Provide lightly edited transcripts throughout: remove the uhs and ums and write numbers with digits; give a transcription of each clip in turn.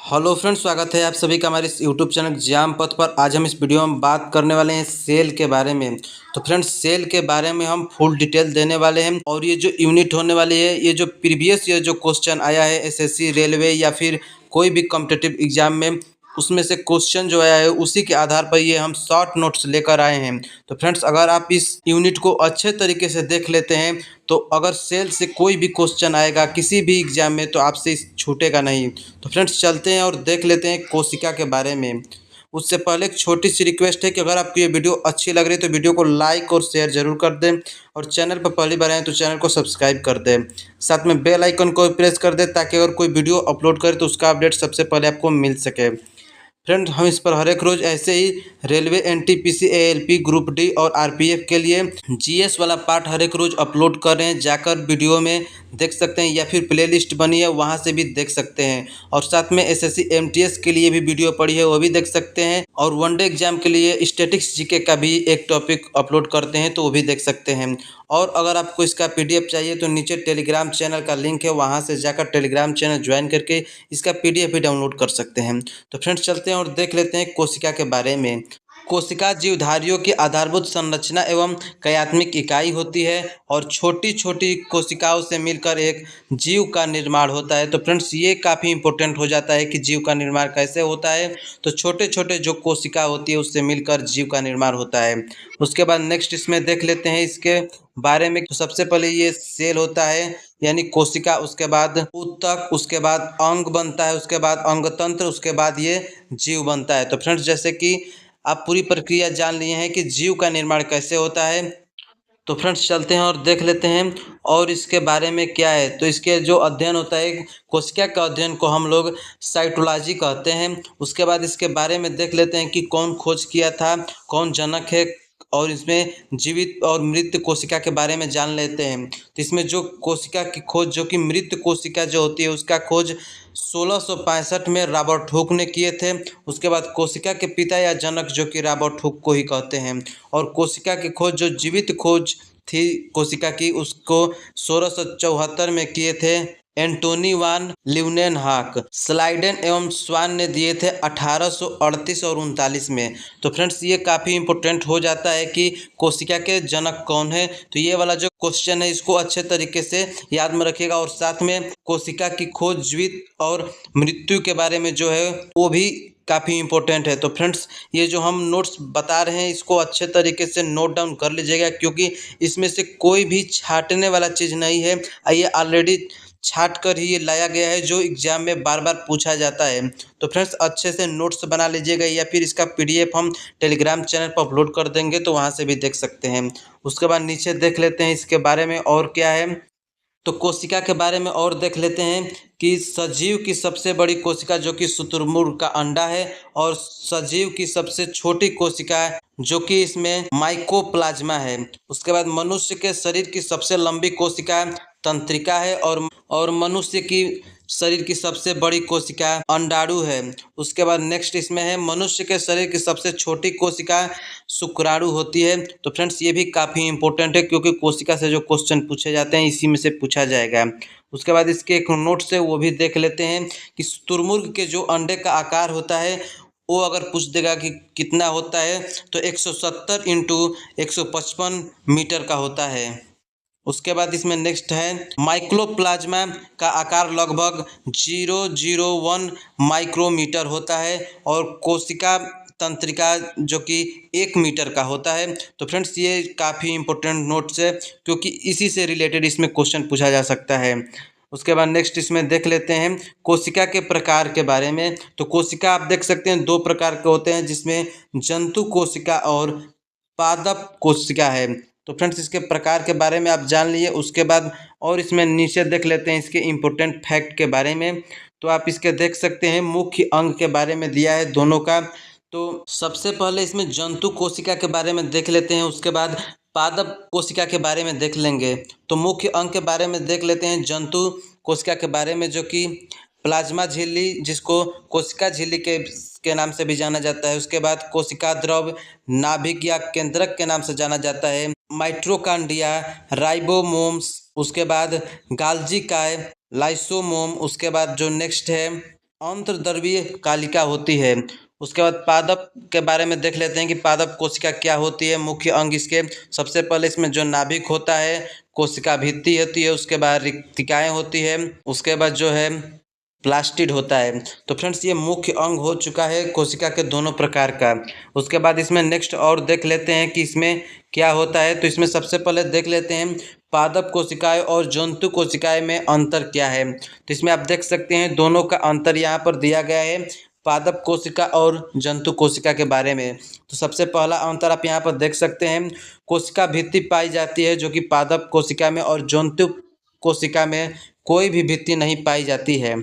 Hello friends, स्वागत है आप सभी का हमारे इस यूट्यूब चैनल एग्जाम पथ पर। आज हम इस वीडियो में बात करने वाले हैं सेल के बारे में। तो फ्रेंड्स, सेल के बारे में हम फुल डिटेल देने वाले हैं और ये जो यूनिट होने वाली है, ये जो प्रीवियस ईयर जो क्वेश्चन आया है एसएससी, रेलवे या फिर कोई भी कॉम्पिटिटिव एग्जाम में, उसमें से क्वेश्चन जो आया है उसी के आधार पर ये हम शॉर्ट नोट्स लेकर आए हैं। तो फ्रेंड्स, अगर आप इस यूनिट को अच्छे तरीके से देख लेते हैं तो अगर सेल से कोई भी क्वेश्चन आएगा किसी भी एग्जाम में तो आपसे इस छूटेगा नहीं। तो फ्रेंड्स, चलते हैं और देख लेते हैं कोशिका के बारे में। उससे पहले एक छोटी सी रिक्वेस्ट है कि अगर आपको ये वीडियो अच्छी लग रही है तो वीडियो को लाइक और शेयर जरूर कर दें और चैनल पर पहली बार आए तो चैनल को सब्सक्राइब कर दें। साथ में बेल आइकन को प्रेस कर दें ताकि अगर कोई वीडियो अपलोड करे तो उसका अपडेट सबसे पहले आपको मिल सके। फ्रेंड, हम इस पर हर एक रोज़ ऐसे ही railway, NTPC, ALP, group D और आरपीएफ के लिए जीएस वाला पार्ट हर एक रोज़ अपलोड कर रहे हैं। जाकर वीडियो में देख सकते हैं या फिर प्लेलिस्ट बनी है वहां से भी देख सकते हैं। और साथ में एसएससी एमटीएस के लिए भी वीडियो पड़ी है, वो भी देख सकते हैं। और वनडे एग्जाम के लिए स्टैटिक्स जीके का भी एक टॉपिक अपलोड करते हैं तो वो भी देख सकते हैं। और अगर आपको इसका पीडीएफ चाहिए तो नीचे टेलीग्राम चैनल का लिंक है, वहां से जाकर टेलीग्राम चैनल ज्वाइन करके इसका पीडीएफ भी डाउनलोड कर सकते हैं। तो फ्रेंड्स, चलते हैं और देख लेते हैं कोशिका के बारे में। कोशिका जीवधारियों की आधारभूत संरचना एवं क्रियात्मक इकाई होती है और छोटी छोटी कोशिकाओं से मिलकर एक जीव का निर्माण होता है। तो फ्रेंड्स, ये काफ़ी इंपॉर्टेंट हो जाता है कि जीव का निर्माण कैसे होता है। तो छोटे छोटे जो कोशिका होती है उससे मिलकर जीव का निर्माण होता है। उसके बाद नेक्स्ट इसमें देख लेते हैं इसके बारे में। तो सबसे पहले ये सेल होता है यानी कोशिका, उसके बाद ऊतक, उसके बाद अंग बनता है, उसके बाद अंगतंत्र, उसके बाद ये जीव बनता है। तो फ्रेंड्स, जैसे कि आप पूरी प्रक्रिया जान लिए हैं कि जीव का निर्माण कैसे होता है। तो फ्रेंड्स, चलते हैं और देख लेते हैं और इसके बारे में क्या है। तो इसके जो अध्ययन होता है, कोशिका का अध्ययन को हम लोग साइटोलॉजी कहते हैं। उसके बाद इसके बारे में देख लेते हैं कि कौन खोज किया था, कौन जनक है, और इसमें जीवित और मृत कोशिका के बारे में जान लेते हैं। तो इसमें जो कोशिका की खोज, जो कि मृत कोशिका जो होती है उसका खोज 1665 में रॉबर्ट हुक ने किए थे। उसके बाद कोशिका के पिता या जनक जो कि रॉबर्ट हुक को ही कहते हैं। और कोशिका की खोज, जो जीवित खोज थी कोशिका की, उसको 1674 में किए थे एंटोनी वान ल्यूनेनहाक। स्लाइडेन एवं स्वान ने दिए थे 1838 और 39 में। तो फ्रेंड्स, ये काफ़ी इंपॉर्टेंट हो जाता है कि कोशिका के जनक कौन है। तो ये वाला जो क्वेश्चन है इसको अच्छे तरीके से याद में रखिएगा। और साथ में कोशिका की खोज, जीवित और मृत्यु के बारे में जो है वो भी काफ़ी इंपॉर्टेंट है। तो फ्रेंड्स, ये जो हम नोट्स बता रहे हैं इसको अच्छे तरीके से नोट डाउन कर लीजिएगा, क्योंकि इसमें से कोई भी छाटने वाला चीज़ नहीं है। ये ऑलरेडी छाट कर ही ये लाया गया है जो एग्जाम में बार बार पूछा जाता है। तो फ्रेंड्स, अच्छे से नोट्स बना लीजिएगा या फिर इसका पीडीएफ हम टेलीग्राम चैनल पर अपलोड कर देंगे तो वहाँ से भी देख सकते हैं। उसके बाद नीचे देख लेते हैं इसके बारे में और क्या है। तो कोशिका के बारे में और देख लेते हैं कि सजीव की सबसे बड़ी कोशिका जो कि शुतुरमुर्ग का अंडा है, और सजीव की सबसे छोटी कोशिका जो कि इसमें माइकोप्लाज्मा है। उसके बाद मनुष्य के शरीर की सबसे लंबी कोशिका तंत्रिका है, और मनुष्य की शरीर की सबसे बड़ी कोशिका अंडाणु है। उसके बाद नेक्स्ट इसमें है मनुष्य के शरीर की सबसे छोटी कोशिका शुक्राणु होती है। तो फ्रेंड्स, ये भी काफ़ी इंपॉर्टेंट है क्योंकि कोशिका से जो क्वेश्चन पूछे जाते हैं इसी में से पूछा जाएगा। उसके बाद इसके एक नोट्स है वो भी देख लेते हैं कि शुतुरमुर्ग के जो अंडे का आकार होता है वो अगर पूछ देगा कि कितना होता है तो 170 इंटू 155 मीटर का होता है। उसके बाद इसमें नेक्स्ट है माइक्रोप्लाज्मा का आकार लगभग 001 माइक्रोमीटर होता है, और कोशिका तंत्रिका जो कि 1 मीटर का होता है। तो फ्रेंड्स, ये काफ़ी इंपॉर्टेंट नोट्स है क्योंकि इसी से रिलेटेड इसमें क्वेश्चन पूछा जा सकता है। उसके बाद नेक्स्ट इसमें देख लेते हैं कोशिका के प्रकार के बारे में। तो कोशिका आप देख सकते हैं दो प्रकार के होते हैं, जिसमें जंतु कोशिका और पादप कोशिका है। तो फ्रेंड्स, इसके प्रकार के बारे में आप जान लिए। उसके बाद और इसमें नीचे देख लेते हैं इसके इम्पोर्टेंट फैक्ट के बारे में। तो आप इसके देख सकते हैं मुख्य अंग के बारे में दिया है दोनों का। तो सबसे पहले इसमें जंतु कोशिका के बारे में देख लेते हैं, उसके बाद पादप कोशिका के बारे में देख लेंगे। तो मुख्य अंग के बारे में देख लेते हैं जंतु कोशिका के बारे में, जो कि प्लाज्मा झिल्ली, जिसको कोशिका झिल्ली के नाम से भी जाना जाता है। उसके बाद कोशिका द्रव, नाभिक या केंद्रक के नाम से जाना जाता है, माइट्रोकांड्रिया, राइबोसोम्स, उसके बाद गाल्जी काय, लाइसोसोम। उसके बाद जो नेक्स्ट है अंतर्द्रव्यीय कालिका होती है। उसके बाद पादप के बारे में देख लेते हैं कि पादप कोशिका क्या होती है। मुख्य अंग इसके सबसे पहले इसमें जो नाभिक होता है, कोशिका भित्ति होती है, उसके बाद रिक्तिकाएँ होती है, उसके बाद जो है प्लास्टिड होता है। तो फ्रेंड्स ये मुख्य अंग हो चुका है कोशिका के दोनों प्रकार का। उसके बाद इसमें नेक्स्ट और देख लेते हैं कि इसमें क्या होता है। तो इसमें सबसे पहले देख लेते हैं पादप कोशिकाएं और जंतु कोशिकाएं में अंतर क्या है। तो इसमें आप देख सकते हैं दोनों का अंतर यहाँ पर दिया गया है पादप कोशिका और जंतु कोशिका के बारे में। तो सबसे पहला अंतर आप यहाँ पर देख सकते हैं, कोशिका भित्ति पाई जाती है जो कि पादप कोशिका में, और जंतु कोशिका में कोई भी भित्ति नहीं पाई जाती है।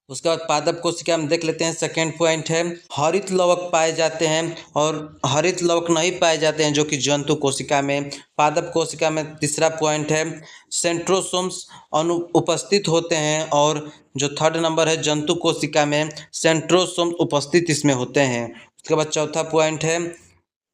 उसके बाद पादप कोशिका हम देख लेते हैं। सेकेंड पॉइंट है हरित लवक पाए जाते हैं और हरित लवक नहीं पाए जाते हैं जो कि जंतु कोशिका में। पादप कोशिका में तीसरा पॉइंट है सेंट्रोसोम्स उपस्थित होते हैं, और जो थर्ड नंबर है जंतु कोशिका में सेंट्रोसोम्स उपस्थित इसमें होते हैं। उसके बाद चौथा पॉइंट है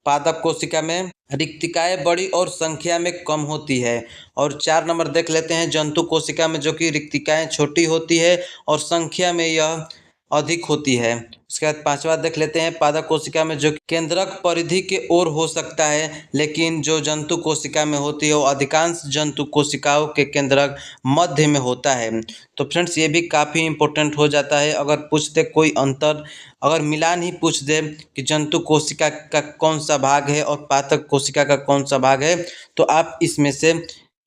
पादप कोशिका में रिक्तिकाएं बड़ी और संख्या में कम होती है। और 4 नंबर देख लेते हैं जंतु कोशिका में जो कि रिक्तिकाएं छोटी होती है और संख्या में यह अधिक होती है। उसके बाद 5वां देख लेते हैं पादप कोशिका में जो केंद्रक परिधि के ओर हो सकता है, लेकिन जो जंतु कोशिका में होती है वो अधिकांश जंतु कोशिकाओं के केंद्रक मध्य में होता है। तो फ्रेंड्स ये भी काफ़ी इंपॉर्टेंट हो जाता है। अगर पूछ दे कोई अंतर, अगर मिलान ही पूछ दे कि जंतु कोशिका का कौन सा भाग है और पादप कोशिका का कौन सा भाग है, तो आप इसमें से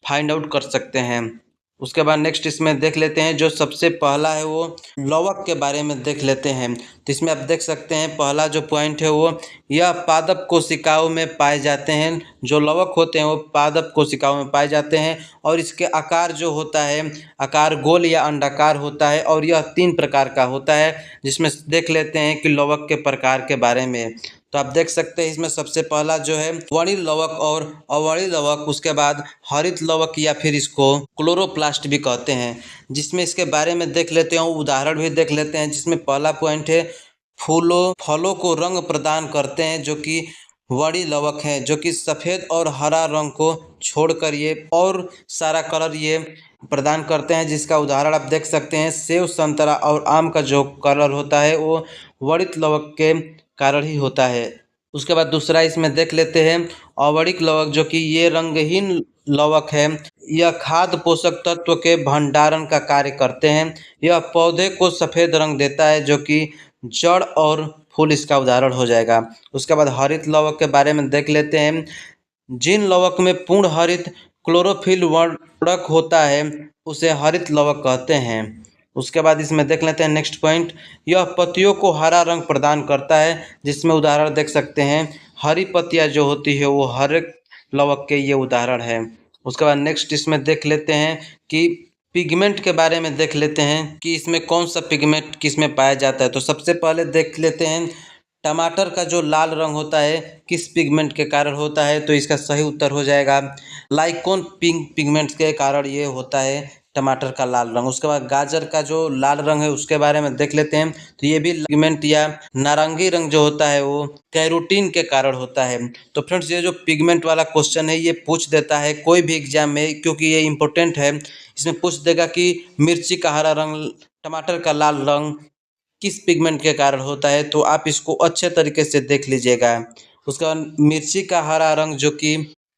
फाइंड आउट कर सकते हैं। उसके बाद नेक्स्ट इसमें देख लेते हैं जो सबसे पहला है वो लवक के बारे में देख लेते हैं। तो इसमें आप देख सकते हैं पहला जो पॉइंट है वो यह पादप कोशिकाओं में पाए जाते हैं। जो लवक होते हैं वो पादप कोशिकाओं में पाए जाते हैं, और इसके आकार जो होता है आकार गोल या अंडाकार होता है, और यह 3 प्रकार का होता है। जिसमें देख लेते हैं कि लवक के प्रकार के बारे में। तो आप देख सकते हैं इसमें सबसे पहला जो है वर्णिल लवक और अवर्णिल लवक, उसके बाद हरित लवक या फिर इसको क्लोरोप्लास्ट भी कहते हैं। जिसमें इसके बारे में देख लेते हैं, उदाहरण भी देख लेते हैं। जिसमें पहला पॉइंट है फलों को रंग प्रदान करते हैं जो कि वर्णिल लवक हैं, जो कि सफ़ेद और हरा रंग को छोड़कर ये और सारा कलर ये प्रदान करते हैं। जिसका उदाहरण आप देख सकते हैं सेब, संतरा और आम का जो कलर होता है वो वर्णित लवक के कारण ही होता है। उसके बाद दूसरा इसमें देख लेते हैं अवर्णिक लवक, जो कि ये रंगहीन लवक है। यह खाद्य पोषक तत्व के भंडारण का कार्य करते हैं। यह पौधे को सफ़ेद रंग देता है जो कि जड़ और फूल इसका उदाहरण हो जाएगा। उसके बाद हरित लवक के बारे में देख लेते हैं। जिन लवक में पूर्ण हरित क्लोरोफिल वर्णक होता है उसे हरित लवक कहते हैं। उसके बाद इसमें देख लेते हैं नेक्स्ट पॉइंट, यह पत्तियों को हरा रंग प्रदान करता है। जिसमें उदाहरण देख सकते हैं हरी पत्तियां जो होती है वो हरित लवक के ये उदाहरण है। उसके बाद नेक्स्ट इसमें देख लेते हैं कि पिगमेंट के बारे में देख लेते हैं कि इसमें कौन सा पिगमेंट किस में पाया जाता है। तो सबसे पहले देख लेते हैं टमाटर का जो लाल रंग होता है किस पिगमेंट के कारण होता है। तो इसका सही उत्तर हो जाएगा लाइकोन पिगमेंट्स के कारण ये होता है टमाटर का लाल रंग। उसके बाद गाजर का जो लाल रंग है उसके बारे में देख लेते हैं। तो ये भी पिगमेंट या नारंगी रंग जो होता है वो कैरोटीन के कारण होता है। तो फ्रेंड्स ये जो पिगमेंट वाला क्वेश्चन है ये पूछ देता है कोई भी एग्जाम में, क्योंकि ये इंपॉर्टेंट है। इसमें पूछ देगा कि मिर्ची का हरा रंग, टमाटर का लाल रंग किस पिगमेंट के कारण होता है। तो आप इसको अच्छे तरीके से देख लीजिएगा। उसके बाद मिर्ची का हरा रंग जो कि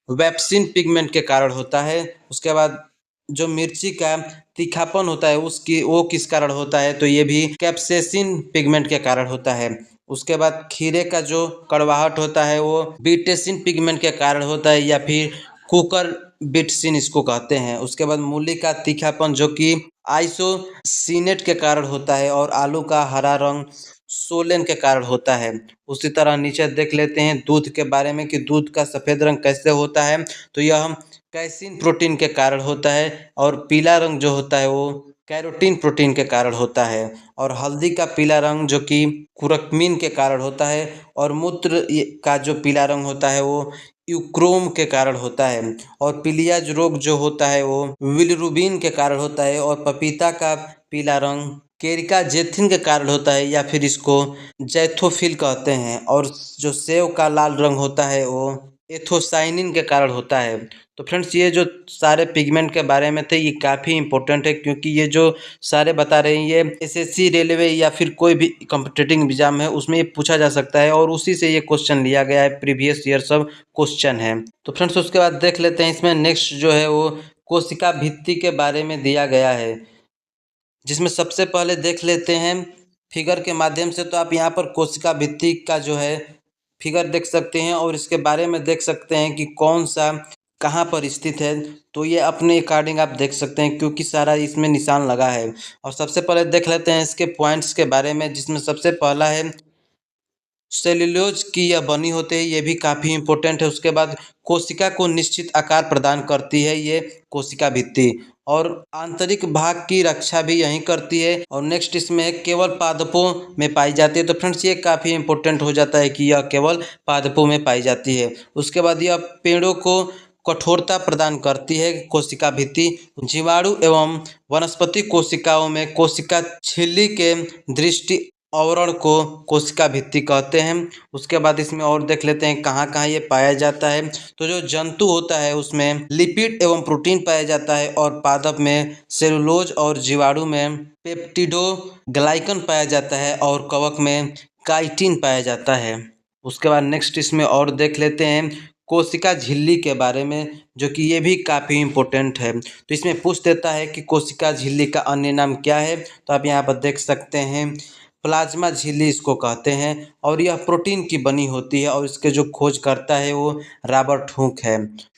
वेप्सिन पिगमेंट के कारण होता है। उसके बाद जो मिर्ची का तीखापन होता है उसकी वो किस कारण होता है। तो ये भी कैप्सेसिन पिगमेंट के कारण होता है। उसके बाद खीरे का जो कड़वाहट होता है वो बीटेसिन पिगमेंट के कारण होता है, या फिर कुकर बिटसिन इसको कहते हैं। उसके बाद मूली का तीखापन जो कि आइसोसिनेट के कारण होता है, और आलू का हरा रंग सोलेन के कारण होता है। उसी तरह नीचे देख लेते हैं दूध के बारे में कि दूध का सफ़ेद रंग कैसे होता है। तो यह कैसीन प्रोटीन के कारण होता है, और पीला रंग जो होता है वो कैरोटीन प्रोटीन के कारण होता है। और हल्दी का पीला रंग जो कि कुरक्मिन के कारण होता है, और मूत्र का जो पीला रंग होता है वो यूक्रोम के कारण होता है। और पीलियाज रोग जो होता है वो बिलिरुबिन के कारण होता है। और पपीता का पीला रंग केरिका जेथिन के कारण होता है, या फिर इसको जैथोफिल कहते हैं। और जो सेव का लाल रंग होता है वो एथोसाइनिन के कारण होता है। तो फ्रेंड्स ये जो सारे पिगमेंट के बारे में थे ये काफ़ी इंपॉर्टेंट है, क्योंकि ये जो सारे बता रहे हैं ये एसएससी, रेलवे या फिर कोई भी कॉम्पिटिटिव एग्जाम है उसमें ये पूछा जा सकता है और उसी से ये क्वेश्चन लिया गया है, प्रीवियस ईयर सब क्वेश्चन है। तो फ्रेंड्स उसके बाद देख लेते हैं इसमें नेक्स्ट जो है वो कोशिका भित्ति के बारे में दिया गया है, जिसमें सबसे पहले देख लेते हैं फिगर के माध्यम से। तो आप यहाँ पर कोशिका भित्ति का जो है फिगर देख सकते हैं और इसके बारे में देख सकते हैं कि कौन सा कहाँ पर स्थित है। तो ये अपने अकॉर्डिंग आप देख सकते हैं, क्योंकि सारा इसमें निशान लगा है। और सबसे पहले देख लेते हैं इसके पॉइंट्स के बारे में, जिसमें सबसे पहला है सेल्यूलोज की यह बनी होती है, ये भी काफ़ी इंपॉर्टेंट है। उसके बाद कोशिका को निश्चित आकार प्रदान करती है ये कोशिका भित्ति, और आंतरिक भाग की रक्षा भी यही करती है। और नेक्स्ट इसमें है केवल पादपों में पाई जाती है। तो फ्रेंड्स ये काफ़ी इंपॉर्टेंट हो जाता है कि यह केवल पादपों में पाई जाती है। उसके बाद यह पेड़ों को कठोरता प्रदान करती है कोशिका भित्ति। जीवाणु एवं वनस्पति कोशिकाओं में कोशिका झिल्ली के दृष्टि आवरण को कोशिका भित्ति कहते हैं। उसके बाद इसमें और देख लेते हैं कहाँ कहाँ ये पाया जाता है। तो जो जंतु होता है उसमें लिपिड एवं प्रोटीन पाया जाता है, और पादप में सेलुलोज, और जीवाणु में पेप्टिडो ग्लाइकन पाया जाता है, और कवक में काइटिन पाया जाता है। उसके बाद नेक्स्ट इसमें और देख लेते हैं कोशिका झिल्ली के बारे में, जो कि ये भी काफ़ी इम्पोर्टेंट है। तो इसमें पूछ देता है कि कोशिका झिल्ली का अन्य नाम क्या है। तो आप यहाँ पर देख सकते हैं प्लाज्मा झिल्ली इसको कहते हैं, और यह प्रोटीन की बनी होती है, और इसके जो खोज करता है वो रॉबर्ट हुक है।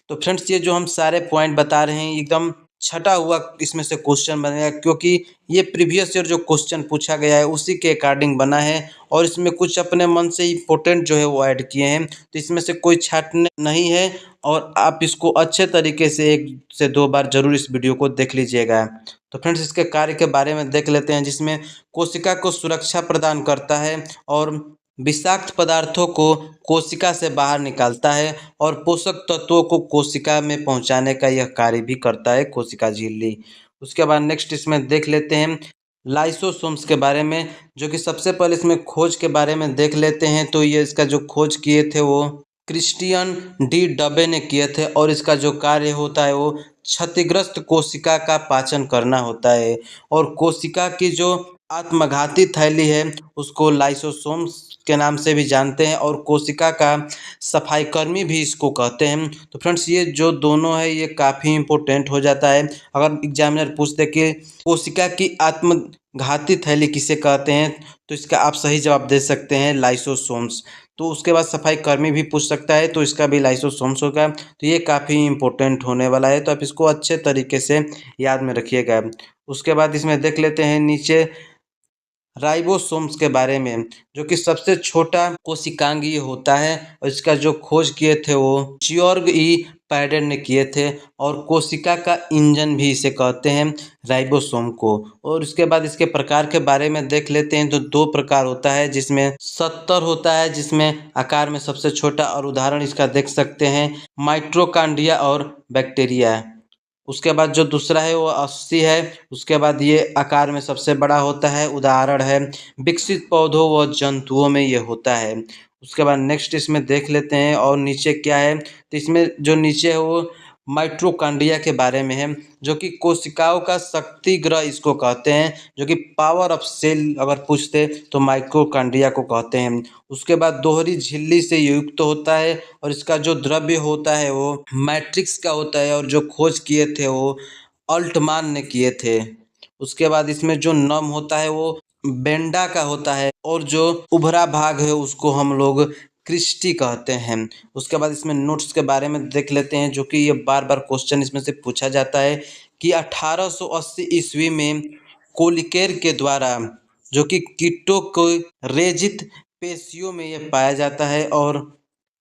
तो फ्रेंड्स ये जो हम सारे पॉइंट बता रहे हैं एकदम छटा हुआ इसमें से क्वेश्चन बनेगा, क्योंकि ये प्रीवियस ईयर जो क्वेश्चन पूछा गया है उसी के अकॉर्डिंग बना है, और इसमें कुछ अपने मन से इम्पोर्टेंट जो है वो ऐड किए हैं। तो इसमें से कोई छाटने नहीं है, और आप इसको अच्छे तरीके से 1 से 2 बार जरूर इस वीडियो को देख लीजिएगा। तो फ्रेंड्स इसके कार्य के बारे में देख लेते हैं, जिसमें कोशिका को सुरक्षा प्रदान करता है, और विषाक्त पदार्थों को कोशिका से बाहर निकालता है, और पोषक तत्वों को कोशिका में पहुंचाने का यह कार्य भी करता है कोशिका झिल्ली। उसके बाद नेक्स्ट इसमें देख लेते हैं लाइसोसोम्स के बारे में, जो कि सबसे पहले इसमें खोज के बारे में देख लेते हैं। तो ये इसका जो खोज किए थे वो क्रिस्टियन डी डबे ने किए थे, और इसका जो कार्य होता है वो क्षतिग्रस्त कोशिका का पाचन करना होता है, और कोशिका की जो आत्मघाती थैली है उसको लाइसोसोम्स के नाम से भी जानते हैं, और कोशिका का सफाई कर्मी भी इसको कहते हैं। तो फ्रेंड्स ये जो दोनों है ये काफ़ी इंपॉर्टेंट हो जाता है। अगर एग्जामिनर पूछते कि कोशिका की आत्मघाती थैली किसे कहते हैं, तो इसका आप सही जवाब दे सकते हैं लाइसोसोम्स। तो उसके बाद सफाई कर्मी भी पूछ सकता है, तो इसका भी लाइसोसोम्स होगा। तो ये काफ़ी इंपॉर्टेंट होने वाला है, तो आप इसको अच्छे तरीके से याद में रखिएगा। उसके बाद इसमें देख लेते हैं नीचे राइबोसोम्स के बारे में, जो कि सबसे छोटा कोशिकांग ये होता है, और इसका जो खोज किए थे वो जियोर्ग ई पैडेड ने किए थे, और कोशिका का इंजन भी इसे कहते हैं राइबोसोम को। और उसके बाद इसके प्रकार के बारे में देख लेते हैं। तो 2 प्रकार होता है, जिसमें 70 होता है जिसमें आकार में सबसे छोटा, और उदाहरण इसका देख सकते हैं माइटोकॉन्ड्रिया और बैक्टीरिया। उसके बाद जो दूसरा है वो 80 है, उसके बाद ये आकार में सबसे बड़ा होता है, उदाहरण है विकसित पौधों व जंतुओं में ये होता है। उसके बाद नेक्स्ट इसमें देख लेते हैं और नीचे क्या है। तो इसमें जो नीचे है वो माइटोकॉन्ड्रिया के बारे में है, जो कि कोशिकाओं का शक्ति ग्रह इसको कहते हैं, जो कि पावर ऑफ सेल अगर पूछते तो माइटोकॉन्ड्रिया को कहते हैं। उसके बाद दोहरी झिल्ली से युक्त होता है, और इसका जो द्रव्य होता है वो मैट्रिक्स का होता है, और जो खोज किए थे वो अल्टमान ने किए थे। उसके बाद इसमें जो नम होता है वो बेंडा का होता है, और जो उभरा भाग है उसको हम लोग क्रिस्टी कहते हैं। उसके बाद इसमें नोट्स के बारे में देख लेते हैं, जो कि ये बार बार क्वेश्चन इसमें से पूछा जाता है कि 1880 ईस्वी में कोलिकेर के द्वारा, जो कि कीटों को रेजित पेशियों में यह पाया जाता है, और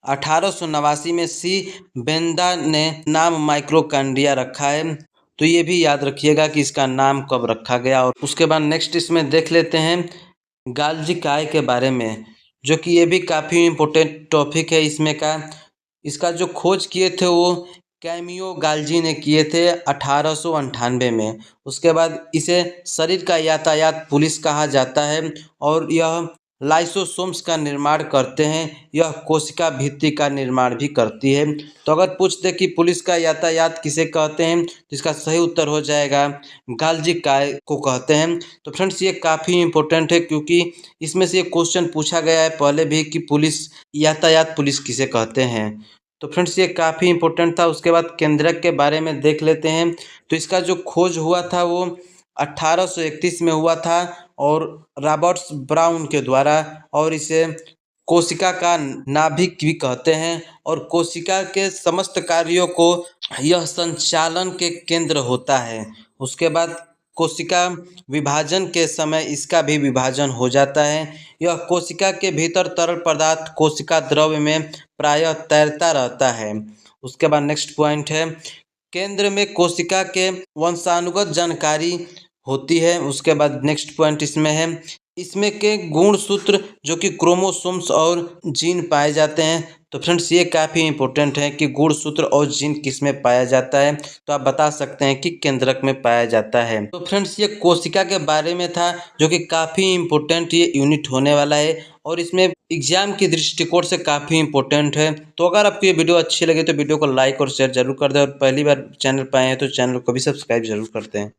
1889 में सी बेंदा ने नाम माइक्रोकांड्रिया रखा है। तो ये भी याद रखिएगा कि इसका नाम कब रखा गया। और उसके बाद नेक्स्ट इसमें देख लेते हैं गाल्जी काय के बारे में, जो कि ये भी काफ़ी इम्पोर्टेंट टॉपिक है इसमें का। इसका जो खोज किए थे वो कैमियो गाल्जी ने किए थे 1898 में। उसके बाद इसे शरीर का यातायात पुलिस कहा जाता है, और यह लाइसोसोम्स का निर्माण करते हैं। यह कोशिका भित्ति का निर्माण भी करती है। तो अगर पूछ दे कि पुलिस का यातायात किसे कहते हैं, तो इसका सही उत्तर हो जाएगा गाल्जी काय को कहते हैं। तो फ्रेंड्स ये काफ़ी इंपॉर्टेंट है, क्योंकि इसमें से ये क्वेश्चन पूछा गया है पहले भी कि पुलिस यातायात पुलिस किसे कहते हैं। तो फ्रेंड्स ये काफ़ी इंपॉर्टेंट था। उसके बाद केंद्रक के बारे में देख लेते हैं। तो इसका जो खोज हुआ था वो 1831 में हुआ था, और रॉबर्ट्स ब्राउन के द्वारा। और इसे कोशिका का नाभिक भी कहते हैं, और कोशिका के समस्त कार्यों को यह संचालन के केंद्र होता है। उसके बाद कोशिका विभाजन के समय इसका भी विभाजन हो जाता है। यह कोशिका के भीतर तरल पदार्थ कोशिका द्रव्य में प्रायः तैरता रहता है। उसके बाद नेक्स्ट पॉइंट है, केंद्र में कोशिका के वंशानुगत जानकारी होती है। उसके बाद नेक्स्ट पॉइंट इसमें है, इसमें के गुणसूत्र जो कि क्रोमोसोम्स और जीन पाए जाते हैं। तो फ्रेंड्स ये काफ़ी इंपॉर्टेंट है कि गुणसूत्र और जीन किस में पाया जाता है। तो आप बता सकते हैं कि केंद्रक में पाया जाता है। तो फ्रेंड्स ये कोशिका के बारे में था, जो कि काफ़ी इंपॉर्टेंट ये यूनिट होने वाला है, और इसमें एग्जाम की दृष्टिकोण से काफ़ी इंपॉर्टेंट है। तो अगर आपको ये वीडियो अच्छी लगे तो वीडियो को लाइक और शेयर जरूर कर दें, और पहली बार चैनल पर आए हैं तो चैनल को भी सब्सक्राइब जरूर करते हैं।